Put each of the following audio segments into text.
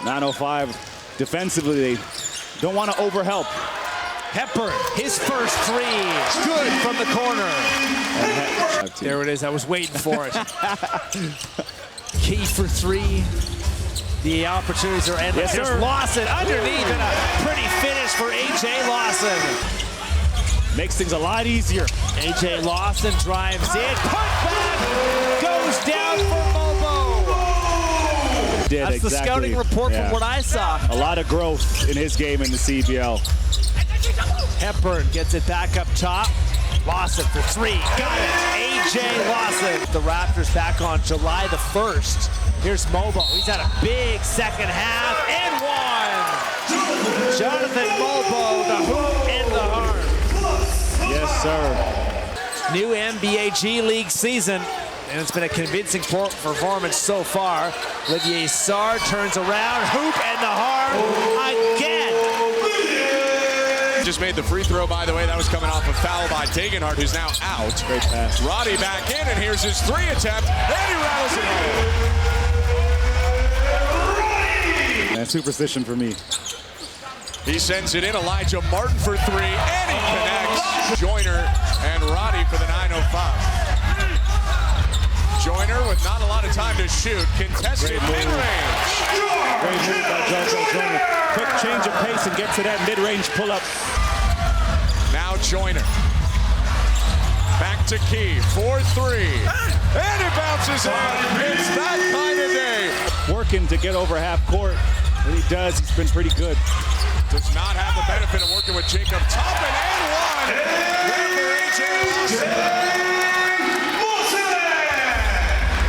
905 defensively, they don't want to overhelp. Hepburn, his first three, good from the corner. There it is, I was waiting for it. Key for three. The opportunities are endless. Yes, There's Lawson underneath, and a pretty finish for A.J. Lawson. Makes things a lot easier. A.J. Lawson drives in, put back, goes down for Mobo. That's the scouting report from what I saw. A lot of growth in his game in the CBL. Hepburn gets it back up top. Lawson for three, got it. A.J. Lawson. The Raptors back on July the 1st. Here's Mobo, he's had a big second half and one. Jonathan Mobo, the hoop and the heart. Yes, sir. New NBA G League season, and it's been a convincing performance so far. Olivier Sarr turns around, hoop and the heart again. Just made the free throw, by the way. That was coming off a foul by Degenhardt, who's now out. Great pass. Roddy back in, and here's his three attempt, and he rattles it home. And superstition for me. He sends it in. Elijah Martin for three, and he connects. Joyner and Roddy for the 905. Joyner with not a lot of time to shoot. Contested mid-range. Great move by JoJo Joyner. Quick change of pace and get to that mid-range pull-up. Now Joyner. Back to Key, 4-3. And it bounces out. It's that kind of day. Working to get over half court. When he does, he's been pretty good. Does not have the benefit of working with Jacob Toppin, and one. Remember A.J. Lawson.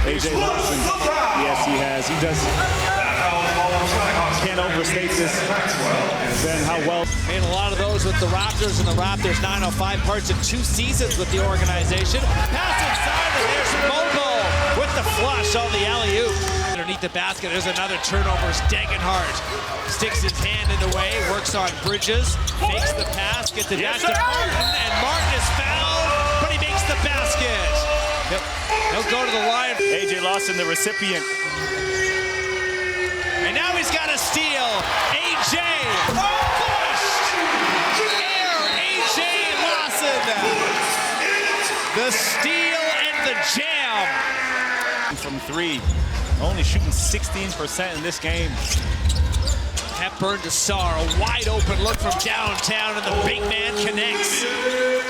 A.J. Lawson. Yes, he has. He does. Can't overstate this. Ben, how well. Made a lot of those with the Raptors, and the Raptors 905 parts in 2 seasons with the organization. Pass inside, and there's Mobo with the flush on the alley-oop. Underneath the basket, there's another turnover. Degenhardt sticks his hand in the way, works on Bridges, makes the pass, gets it back to Martin, and Martin is fouled, but he makes the basket. He'll go to the line. A.J. Lawson, the recipient. And now he's got a steal. A.J. pushed. Air A.J. Lawson. The steal and the jam. From three, only shooting 16% in this game. Hepburn to Sarr, a wide open look from downtown, and the big man connects.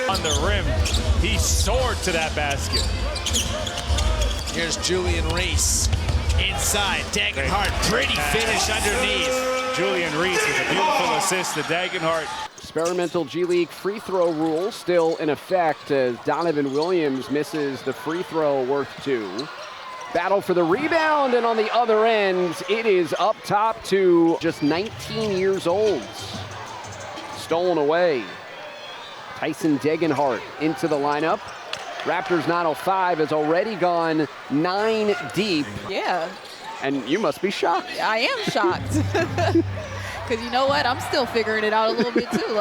On the rim, he soared to that basket. Here's Julian Reese. Inside, Degenhardt, pretty finish underneath. Julian Reese with a beautiful assist to Degenhardt. Experimental G League free throw rule still in effect as Donovan Williams misses the free throw worth 2. Battle for the rebound, and on the other end, it is up top to just 19 years old. Stolen away. Tyson Degenhardt into the lineup. Raptors 905 has already gone 9 deep. Yeah. And you must be shocked. I am shocked. Because you know what? I'm still figuring it out a little bit too.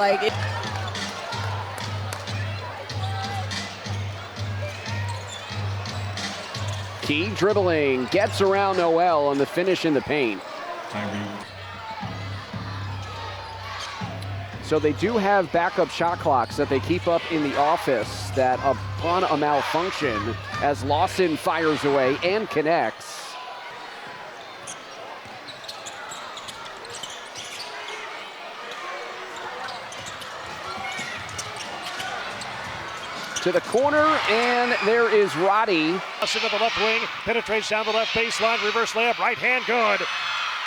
Key dribbling, gets around Noel on the finish in the paint. So they do have backup shot clocks that they keep up in the office that upon a malfunction, as Lawson fires away and connects. To the corner, and there is Roddy. Lawson to the left wing, penetrates down the left baseline, reverse layup, right hand good.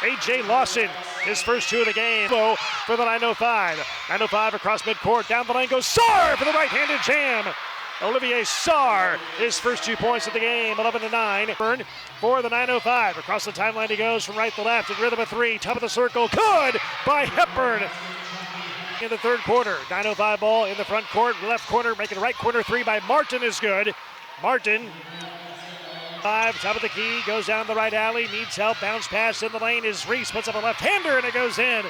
A.J. Lawson, his first 2 of the game. Low for the 905. 905 across midcourt, down the lane goes Sarr for the right-handed jam. Olivier Sarr, his first 2 points of the game, 11-9. Burn for the 905. Across the timeline he goes from right to left in rhythm of 3. Top of the circle, good by Hepburn. In the third quarter, 905 ball in the front court, left corner, making a right corner 3 by Martin is good. Martin, 5, top of the key, goes down the right alley, needs help, bounce pass in the lane is Reese, puts up a left-hander and it goes in.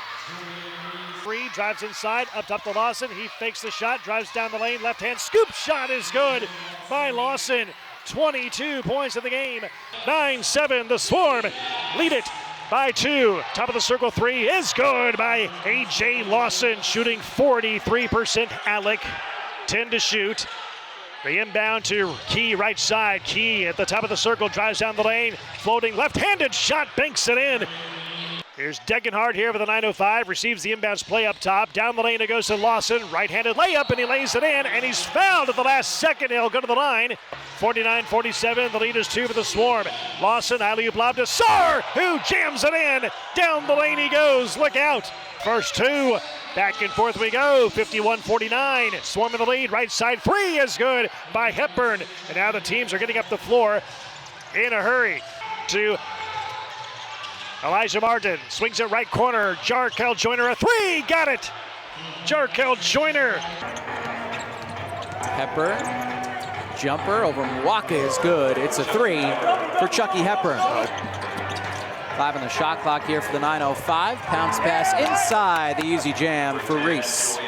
Free, drives inside, up top to Lawson, he fakes the shot, drives down the lane, left hand scoop shot is good by Lawson. 22 points in the game, 9-7, the Swarm lead it by 2. Top of the circle 3 is good by A.J. Lawson, shooting 43%. Alec, 10 to shoot. The inbound to Key, right side. Key at the top of the circle, drives down the lane. Floating left-handed shot, banks it in. Here's Degenhardt here with a 9:05, receives the inbounds play up top. Down the lane it goes to Lawson, right-handed layup, and he lays it in, and he's fouled at the last second. He'll go to the line. 49-47, the lead is 2 for the Swarm. Lawson, alley-oop lob to Sarr, who jams it in. Down the lane he goes, look out. First 2, back and forth we go, 51-49. Swarm in the lead, right side 3 is good by Hepburn. And now the teams are getting up the floor in a hurry to Elijah Martin, swings it right corner. Jarkel Joyner, a 3, got it! Jarkel Joyner. Hepburn, jumper over Mwaka is good. It's a 3 for Chucky Hepburn. 5 on the shot clock here for the 9:05. Pounce pass inside, the easy jam for Reese.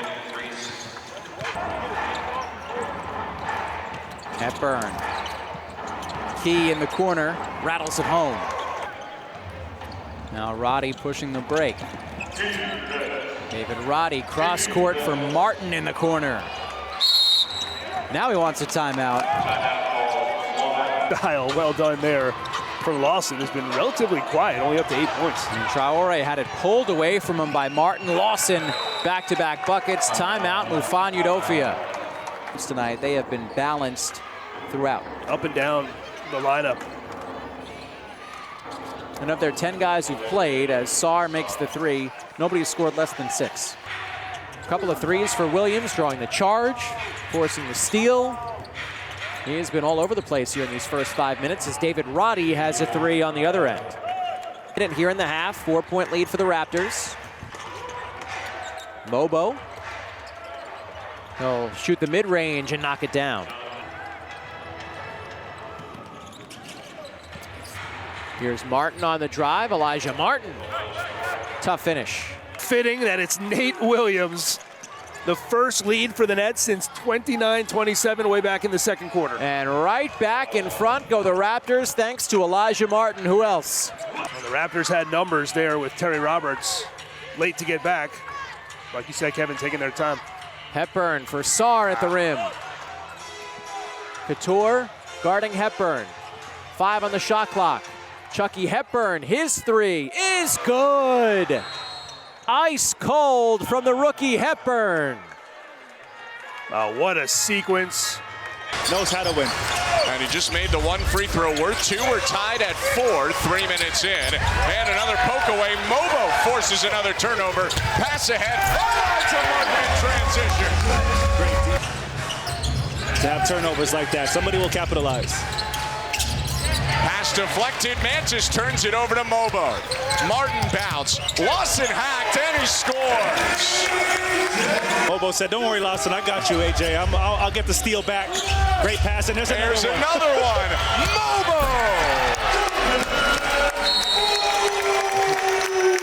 Hepburn, Key in the corner, rattles it home. Now Roddy pushing the break. David Roddy, cross court for Martin in the corner. Now he wants a timeout. Dial, well done there from Lawson, has been relatively quiet, only up to 8 points. And Traore had it pulled away from him by Martin. Lawson, back-to-back buckets. Timeout, Mufan Udofia. Tonight, they have been balanced throughout. Up and down the lineup. And of their 10 guys who've played, as Sarr makes the 3, nobody has scored less than 6. A couple of 3s for Williams, drawing the charge, forcing the steal. He has been all over the place here in these first 5 minutes as David Roddy has a 3 on the other end. Here in the half, 4-point lead for the Raptors. Mobo. He'll shoot the mid-range and knock it down. Here's Martin on the drive, Elijah Martin. Tough finish. Fitting that it's Nate Williams, the first lead for the Nets since 29-27 way back in the second quarter. And right back in front go the Raptors thanks to Elijah Martin. Who else? Well, the Raptors had numbers there with Terry Roberts late to get back. Like you said, Kevin, taking their time. Hepburn for Sarr at the rim. Couture guarding Hepburn. 5 on the shot clock. Chucky Hepburn, his 3 is good. Ice cold from the rookie Hepburn. What a sequence. Knows how to win. And he just made the 1 free throw worth 2. We're tied at 4, 3 minutes in. And another poke away. Mobo forces another turnover. Pass ahead. Elijah Martin in transition. To have turnovers like that, somebody will capitalize. Pass deflected. Mantis turns it over to Mobo. Martin bounce. Lawson hacked, and he scores. Mobo said, "Don't worry, Lawson, I got you, AJ. I'll get the steal back." Great pass, and there's another one. Mobo!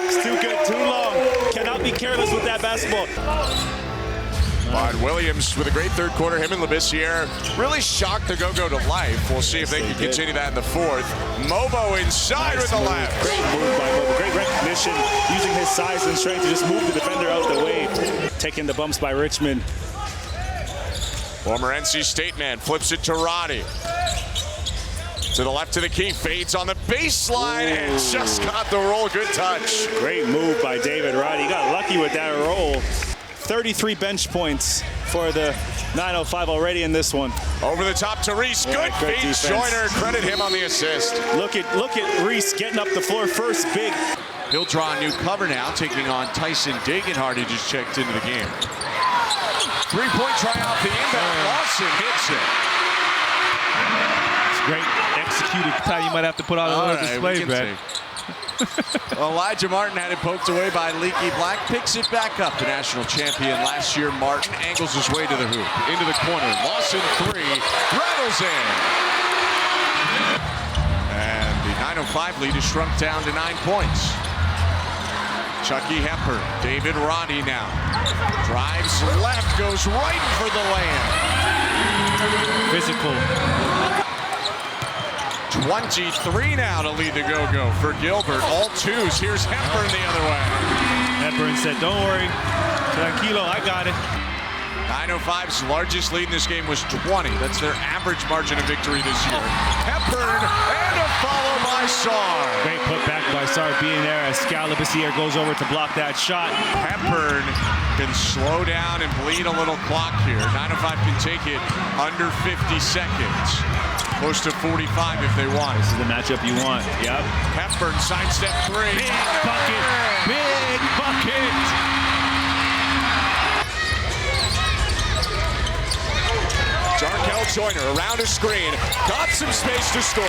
It's too good, too long. Cannot be careless with that basketball. But Williams with a great third quarter. Him and Labissiere really shocked the go-go to life. We'll see if they can continue that in the fourth. Mobo inside with the left. Great move by Mobo. Great recognition, using his size and strength to just move the defender out the way. Taking the bumps by Richmond. Former NC State man flips it to Roddy. To the left to the key, fades on the baseline and just got the roll. Good touch. Great move by David Roddy. He got lucky with that roll. 33 bench points for the 905 already in this one. Over the top to Reese. Good feed. Joyner, credit him on the assist. Look at Reese getting up the floor first, big. He'll draw a new cover now, taking on Tyson Degenhardt, who just checked into the game. 3-point try off the inbound. Lawson hits it. It's great executed. Time you might have to put on another display, Brad. Elijah Martin had it poked away by Leaky Black. Picks it back up. The national champion last year, Martin angles his way to the hoop. Into the corner. Lawson 3. Rattles in. And the 905 lead is shrunk down to 9 points. Chucky Hepburn. David Roddy now. Drives left. Goes right for the layup. Physical. 23 now to lead the Go-Go for Gilbert. All twos. Here's Hepburn the other way. Hepburn said, don't worry. Tranquilo, I got it. 905's largest lead in this game was 20. That's their average margin of victory this year. Hepburn and a follow by Saar. Great put back by Saar being there as Scalabrine goes over to block that shot. Hepburn can slow down and bleed a little clock here. 905 can take it under 50 seconds. Close to 45 if they want. This is the matchup you want. Yep. Hepburn sidestep three. Big bucket. Big bucket. Jarkel Joyner around his screen. Got some space to score.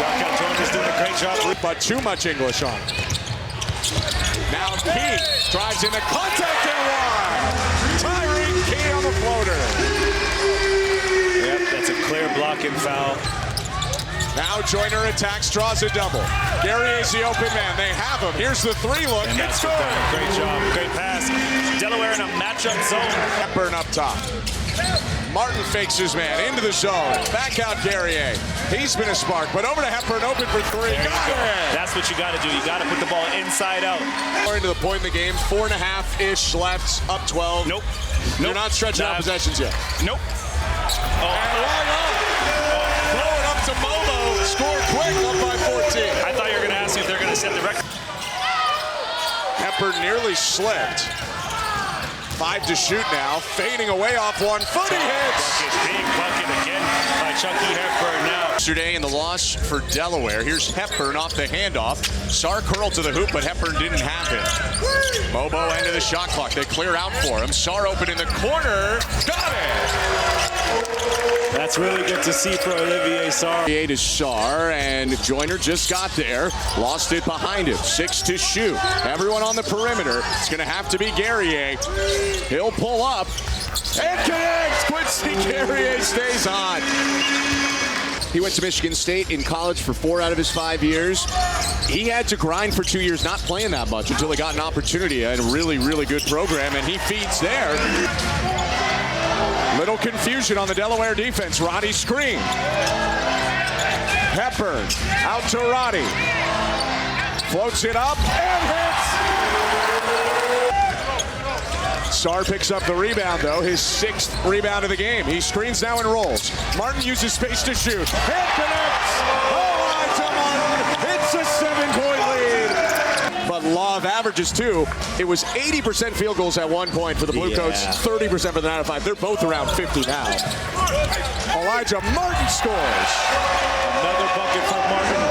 Jarkel Joyner's doing a great job. But too much English on. Now Key drives into contact and one. Tyreke Key on the floater. Yep, that's a clear blocking foul. Now Joyner attacks, draws a double. Guerrier is the open man. They have him. Here's the three look. And it's good. Great job. Great pass. Delaware in a matchup zone. Hepburn up top. Martin fakes his man into the zone. Back out Guerrier. He's been a spark, but over to Hepburn, open for three. Got it. That's what you got to do. You got to put the ball inside out. More into the point in the game. 4.5-ish left. Up 12. Nope. They're not stretching out possessions yet. Nope. And long up. Throw it up to Momo. Score quick. Up by 14. I thought you were going to ask me if they're going to set the record. Hepburn nearly slipped. 5 to shoot now. Fading away off one foot. He hits. Big bucket again by Chucky Hepburn now. Yesterday in the loss for Delaware. Here's Hepburn off the handoff. Saar curled to the hoop, but Hepburn didn't have it. Mobo end of the shot clock. They clear out for him. Saar open in the corner. Got it. That's really good to see for Olivier Saar. 8 is Saar, and Joyner just got there. Lost it behind him. 6 to shoot. Everyone on the perimeter. It's going to have to be Guerrier. He'll pull up and connects. Quincy Guerrier stays on. He went to Michigan State in college for 4 out of his 5 years. He had to grind for 2 years, not playing that much until he got an opportunity and a really, really good program, and he feeds there. Little confusion on the Delaware defense. Roddy screen. Hepburn out to Roddy. Floats it up and hits. Saar picks up the rebound, though. His 6th rebound of the game. He screens now and rolls. Martin uses space to shoot. Hit connects. Oh, to Martin. It's a 7-point lead. But law of averages, too. It was 80% field goals at one point for the Bluecoats, 30% for the 905. They're both around 50 now. Elijah Martin scores. Another bucket for Martin.